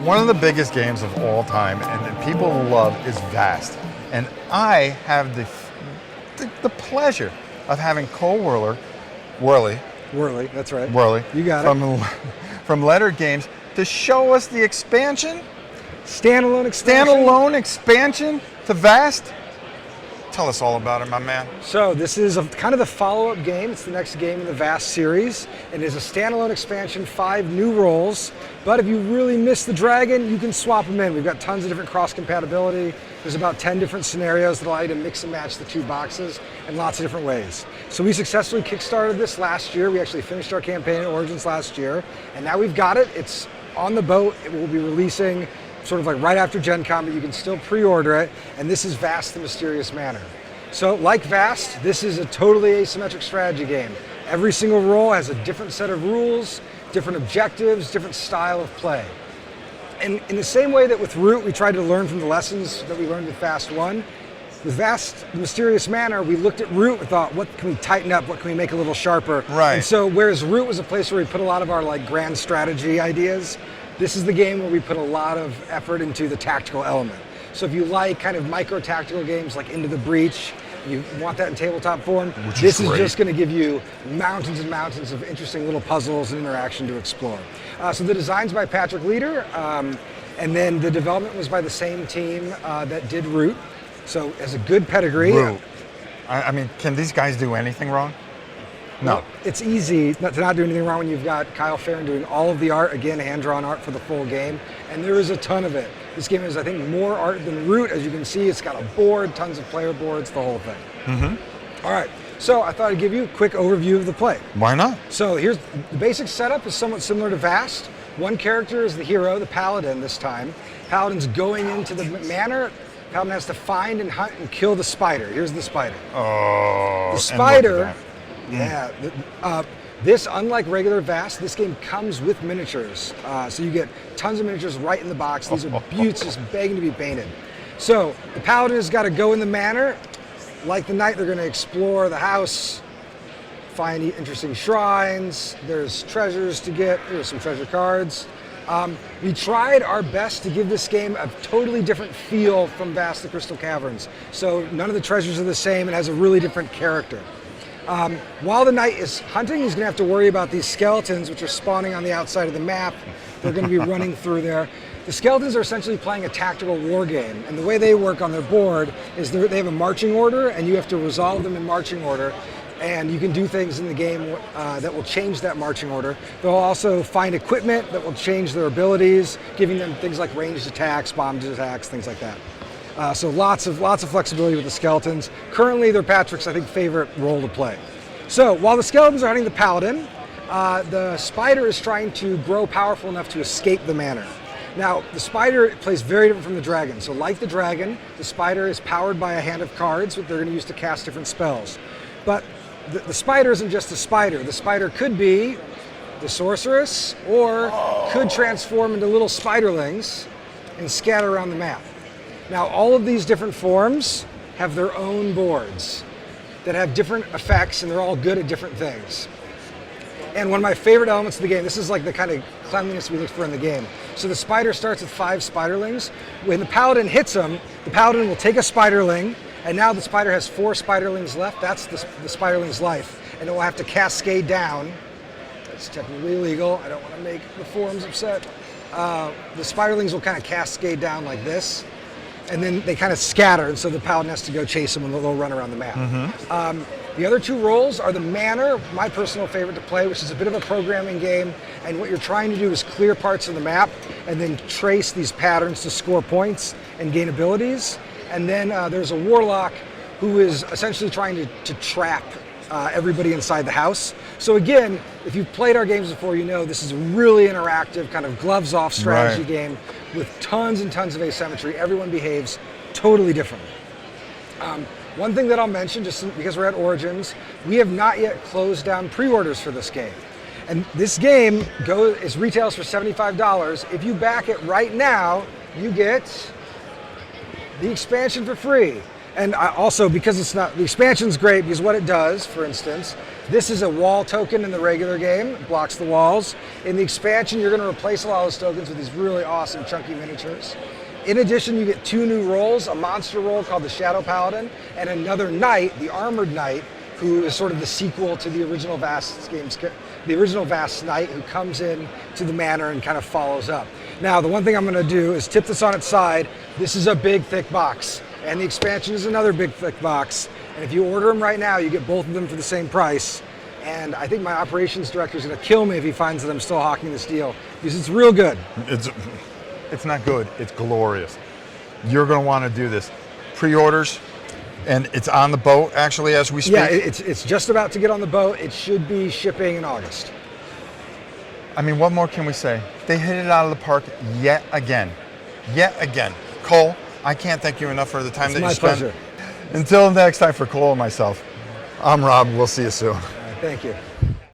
One of the biggest games of all time, and that people love, is Vast. And I have the pleasure of having Cole Worley, that's right. Worley, you got it. From Letter Games to show us the expansion, standalone expansion to Vast. Tell us all about it, my man. So this is kind of the follow-up game. It's the next game in the Vast series. It is a standalone expansion, 5 new roles. But if you really miss the dragon, you can swap them in. We've got tons of different cross-compatibility. There's about 10 different scenarios that allow you to mix and match the 2 boxes in lots of different ways. So we successfully kickstarted this last year. We actually finished our campaign at Origins last year. And now we've got it. It's on the boat. It will be releasing sort of like right after Gen Con, but you can still pre-order it. And this is Vast, the Mysterious Manor. So like Vast, this is a totally asymmetric strategy game. Every single role has a different set of rules, different objectives, different style of play. And in the same way that with Root, we tried to learn from the lessons that we learned with Vast 1, with Vast, the Mysterious Manor, we looked at Root and thought, what can we tighten up? What can we make a little sharper? Right. And so whereas Root was a place where we put a lot of our like grand strategy ideas, this is the game where we put a lot of effort into the tactical element. So if you like kind of micro-tactical games like Into the Breach, you want that in tabletop form, this is just going to give you mountains and mountains of interesting little puzzles and interaction to explore. So the design's by Patrick Leader, and then the development was by the same team that did Root. So has a good pedigree. Root. I mean, can these guys do anything wrong? No. Well, it's easy to not do anything wrong when you've got Kyle Farron doing all of the art, again, hand-drawn art for the full game, and there is a ton of it. This game has, I think, more art than Root. As you can see, it's got a board, tons of player boards, the whole thing. Mm-hmm. All right, so I thought I'd give you a quick overview of the play. Why not? So here's the basic setup is somewhat similar to Vast. One character is the hero, the Paladin this time. Paladin's going into the manor. Paladin has to find and hunt and kill the spider. Here's the spider. Oh, the spider. This, unlike regular Vast, this game comes with miniatures. So you get tons of miniatures right in the box. These are beauts just begging to be painted. So the Paladin has got to go in the manor. Like the knight, they're going to explore the house, find interesting shrines. There's treasures to get. There's some treasure cards. We tried our best to give this game a totally different feel from Vast the Crystal Caverns. So none of the treasures are the same. It has a really different character. While the knight is hunting, he's going to have to worry about these skeletons, which are spawning on the outside of the map. They're going to be running through there. The skeletons are essentially playing a tactical war game, and the way they work on their board is they have a marching order, and you have to resolve them in marching order, and you can do things in the game that will change that marching order. They'll also find equipment that will change their abilities, giving them things like ranged attacks, bombed attacks, things like that. So lots of flexibility with the skeletons. Currently, they're Patrick's, I think, favorite role to play. So while the skeletons are hunting the Paladin, the spider is trying to grow powerful enough to escape the manor. Now, the spider plays very different from the dragon. So like the dragon, the spider is powered by a hand of cards that they're going to use to cast different spells. But the spider isn't just a spider. The spider could be the sorceress or could transform into little spiderlings and scatter around the map. Now, all of these different forms have their own boards that have different effects, and they're all good at different things. And one of my favorite elements of the game, this is like the kind of cleanliness we look for in the game. So the spider starts with 5 spiderlings. When the Paladin hits them, the Paladin will take a spiderling, and now the spider has 4 spiderlings left. That's the spiderling's life. And it will have to cascade down. That's technically illegal. I don't want to make the forums upset. The spiderlings will kind of cascade down like this. And then they kind of scatter, and so the Paladin has to go chase them, and they'll run around the map. Mm-hmm. The other 2 roles are the Manor, my personal favorite to play, which is a bit of a programming game, and what you're trying to do is clear parts of the map and then trace these patterns to score points and gain abilities. And then there's a Warlock who is essentially trying to trap everybody inside the house. So again, if you've played our games before, you know this is a really interactive kind of gloves-off strategy game with tons and tons of asymmetry. Everyone behaves totally differently. One thing that I'll mention, just because we're at Origins, we have not yet closed down pre-orders for this game. And this game retails for $75. If you back it right now, you get the expansion for free. And also, because it's not, the expansion's great because what it does, for instance, this is a wall token in the regular game, it blocks the walls. In the expansion, you're going to replace a lot of those tokens with these really awesome chunky miniatures. In addition, you get 2 new roles, a monster role called the Shadow Paladin, and another knight, the Armored Knight, who is sort of the sequel to the original Vast games, the original Vast Knight, who comes in to the manor and kind of follows up. Now, the one thing I'm going to do is tip this on its side. This is a big, thick box. And the expansion is another big thick box. And if you order them right now, you get both of them for the same price. And I think my operations director is going to kill me if he finds that I'm still hawking this deal, because it's real good. It's not good, it's glorious. You're going to want to do this. Pre-orders, and it's on the boat actually as we speak. Yeah, it's just about to get on the boat. It should be shipping in August. I mean, what more can we say? They hit it out of the park yet again. Yet again. Cole, I can't thank you enough for the time that you spent. It's my pleasure. Until next time, for Cole and myself, I'm Rob. We'll see you soon. Thank you.